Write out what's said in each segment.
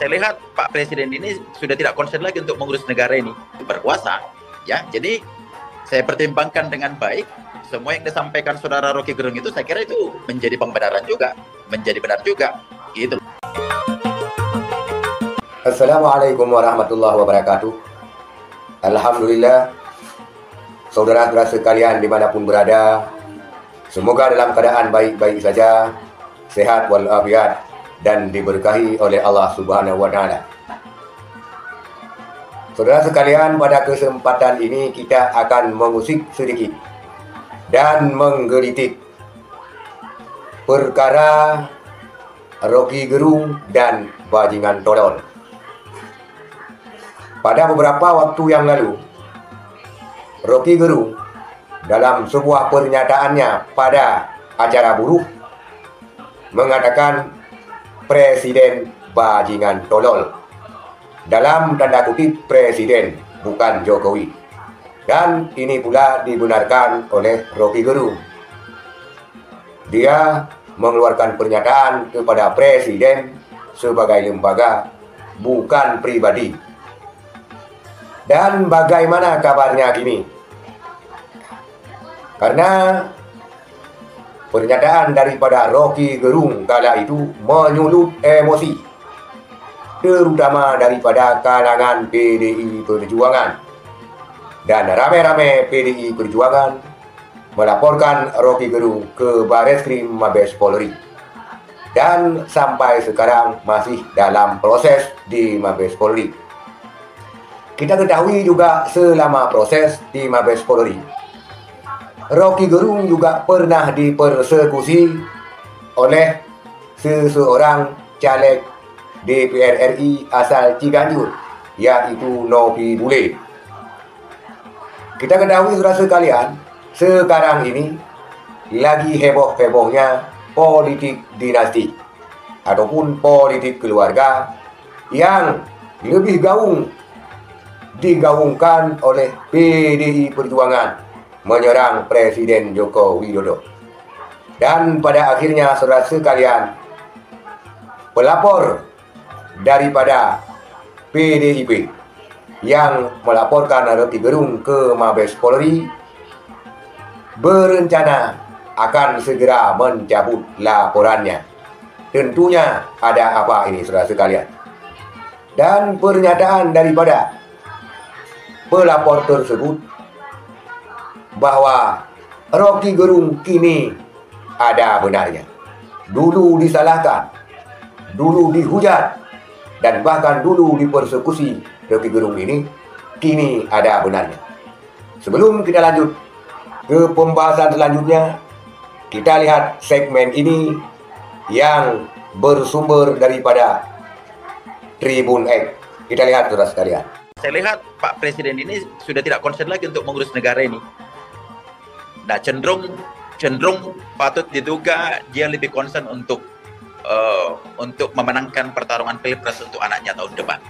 Saya lihat Pak Presiden ini sudah tidak concern lagi untuk mengurus negara ini, berkuasa. Ya, jadi saya pertimbangkan dengan baik. Semua yang disampaikan Saudara Rocky Gerung itu saya kira itu menjadi pembenaran juga, menjadi benar juga, gitu. Assalamualaikum warahmatullahi wabarakatuh. Alhamdulillah, saudara-saudara sekalian dimanapun berada, semoga dalam keadaan baik-baik saja, sehat walafiat, dan diberkahi oleh Allah Subhanahu wa Ta'ala. Saudara sekalian, pada kesempatan ini kita akan mengusik sedikit dan menggelitik perkara Rocky Gerung dan bajingan tolol. Pada beberapa waktu yang lalu, Rocky Gerung dalam sebuah pernyataannya pada acara buruh mengatakan Presiden bajingan tolol. Dalam tanda kutip Presiden, bukan Jokowi. Dan ini pula dibenarkan oleh Rocky Gerung. Dia mengeluarkan pernyataan kepada Presiden sebagai lembaga, bukan pribadi. Dan bagaimana kabarnya kini? Karena pernyataan daripada Rocky Gerung kala itu menyulut emosi, terutama daripada kalangan PDI Perjuangan. Dan rame-rame PDI Perjuangan melaporkan Rocky Gerung ke Bareskrim Mabes Polri. Dan sampai sekarang masih dalam proses di Mabes Polri. Kita ketahui juga selama proses di Mabes Polri, Rocky Gerung juga pernah dipersekusi oleh seseorang caleg DPR RI asal Ciganjur, yaitu Novi Bule. Kita ketahui saudara sekalian, sekarang ini lagi heboh-hebohnya politik dinasti ataupun politik keluarga yang lebih gaung digaungkan oleh PDI Perjuangan menyerang Presiden Joko Widodo. Dan pada akhirnya saudara sekalian, pelapor daripada PDIP yang melaporkan Rocky Gerung ke Mabes Polri berencana akan segera mencabut laporannya. Tentunya ada apa ini saudara sekalian? Dan pernyataan daripada pelapor tersebut bahwa Rocky Gerung kini ada benarnya. Dulu disalahkan, dulu dihujat, dan bahkan dulu dipersekusi. Rocky Gerung ini kini ada benarnya. Sebelum kita lanjut ke pembahasan selanjutnya, kita lihat segmen ini yang bersumber daripada Tribun X. Kita lihat saudara sekalian. Saya lihat Pak Presiden ini sudah tidak concern lagi untuk mengurus negara ini. Nah, cenderung patut diduga dia lebih concern untuk memenangkan pertarungan pilpres untuk anaknya tahun depan.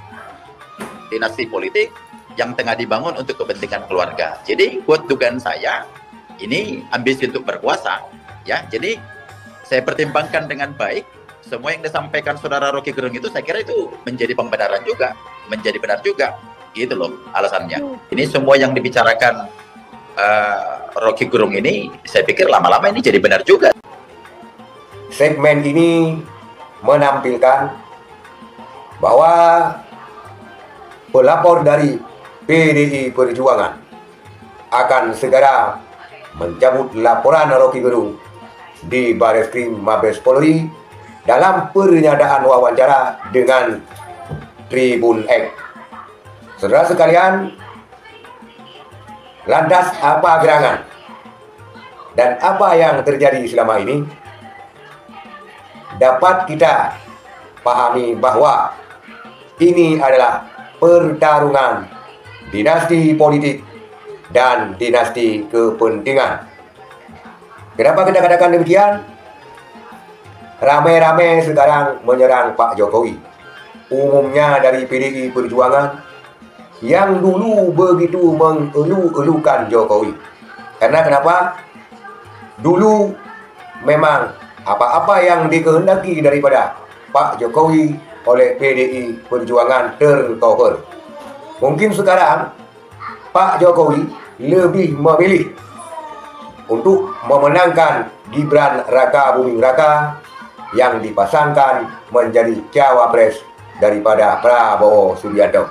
Dinasti politik yang tengah dibangun untuk kepentingan keluarga. Jadi buat dugaan saya ini ambisi untuk berkuasa, ya. Jadi saya pertimbangkan dengan baik. Semua yang disampaikan Saudara Rocky Gerung itu saya kira itu menjadi pembenaran juga, menjadi benar juga, gitu loh alasannya. Ini semua yang dibicarakan Rocky Gerung ini, saya pikir lama-lama ini jadi benar juga. Segmen ini menampilkan bahwa pelapor dari PDI Perjuangan akan segera mencabut laporan Rocky Gerung di Bareskrim Mabes Polri dalam pernyataan wawancara dengan Tribun X. Saudara sekalian, lantas apa gerangan dan apa yang terjadi selama ini? Dapat kita pahami bahwa ini adalah pertarungan dinasti politik dan dinasti kepentingan. Kenapa kita katakan demikian? Rame-rame sekarang menyerang Pak Jokowi, umumnya dari PDI Perjuangan yang dulu begitu mengeluh-elukan Jokowi. Karena kenapa? Dulu memang apa-apa yang dikehendaki daripada Pak Jokowi oleh PDI Perjuangan tercover. Mungkin sekarang Pak Jokowi lebih memilih untuk memenangkan Gibran Raka Buming Raka yang dipasangkan menjadi cawapres daripada Prabowo Subianto.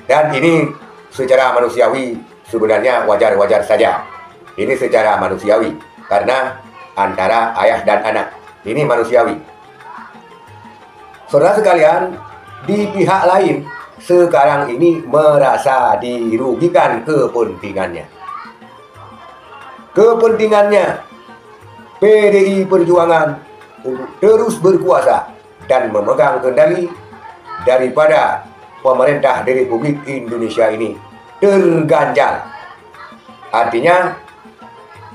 Dan ini secara manusiawi sebenarnya wajar-wajar saja. Ini secara manusiawi karena antara ayah dan anak. Ini manusiawi. Saudara sekalian, di pihak lain sekarang ini merasa dirugikan kepentingannya. Kepentingannya PDI Perjuangan untuk terus berkuasa dan memegang kendali daripada pemerintah di Republik Indonesia ini terganjal. Artinya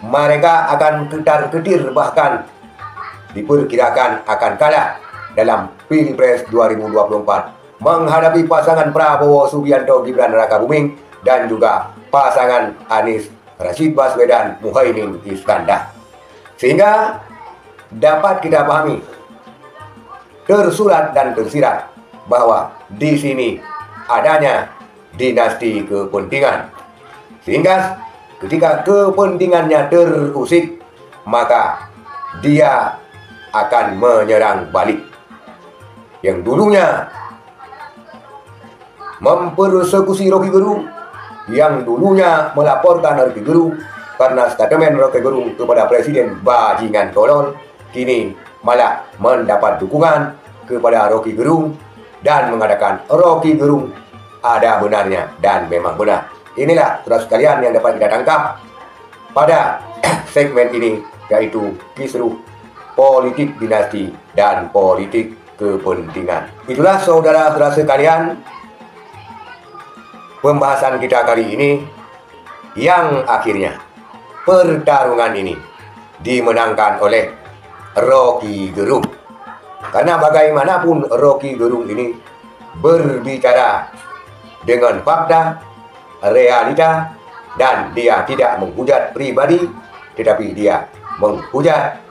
mereka akan ketar-ketir, bahkan diperkirakan akan kalah dalam Pilpres 2024 menghadapi pasangan Prabowo Subianto Gibran Raka Buming dan juga pasangan Anies Rashid Baswedan Muhaimin Iskandar. Sehingga dapat kita pahami, tersurat dan tersirat bahwa di sini adanya dinasti kepentingan. Sehingga ketika kepentingannya terusik, maka dia akan menyerang balik. Yang dulunya mempersekusi Rocky Gerung, yang dulunya melaporkan Rocky Gerung karena statement Rocky Gerung kepada Presiden bajingan tolol, kini malah mendapat dukungan kepada Rocky Gerung dan mengatakan Rocky Gerung ada benarnya dan memang benar. Inilah saudara sekalian yang dapat kita tangkap pada segmen ini, yaitu kisruh politik dinasti dan politik kepentingan. Itulah saudara-saudara sekalian pembahasan kita kali ini, yang akhirnya pertarungan ini dimenangkan oleh Rocky Gerung. Karena bagaimanapun Rocky Gerung ini berbicara dengan fakta, realita, dan dia tidak menghujat pribadi, tetapi dia menghujat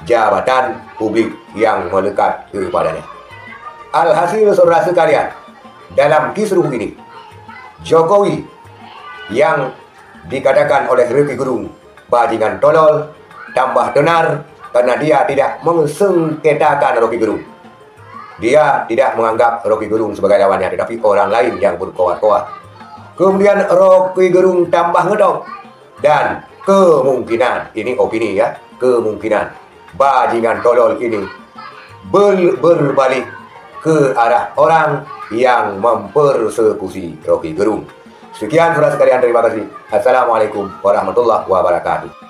jabatan publik yang melekat kepadanya. Alhasil saudara sekalian, dalam kisruh ini Jokowi yang dikatakan oleh Rocky Gerung bajingan tolol tambah tenar karena dia tidak mensengketakan Rocky Gerung. Dia tidak menganggap Rocky Gerung sebagai lawannya, tetapi orang lain yang berkoar-koar. Kemudian Rocky Gerung tambah ngedok, dan kemungkinan, ini opini ya, kemungkinan bajingan tolol ini berbalik ke arah orang yang mempersekusi Rocky Gerung. Sekian saudara sekalian, terima kasih. Assalamualaikum warahmatullahi wabarakatuh.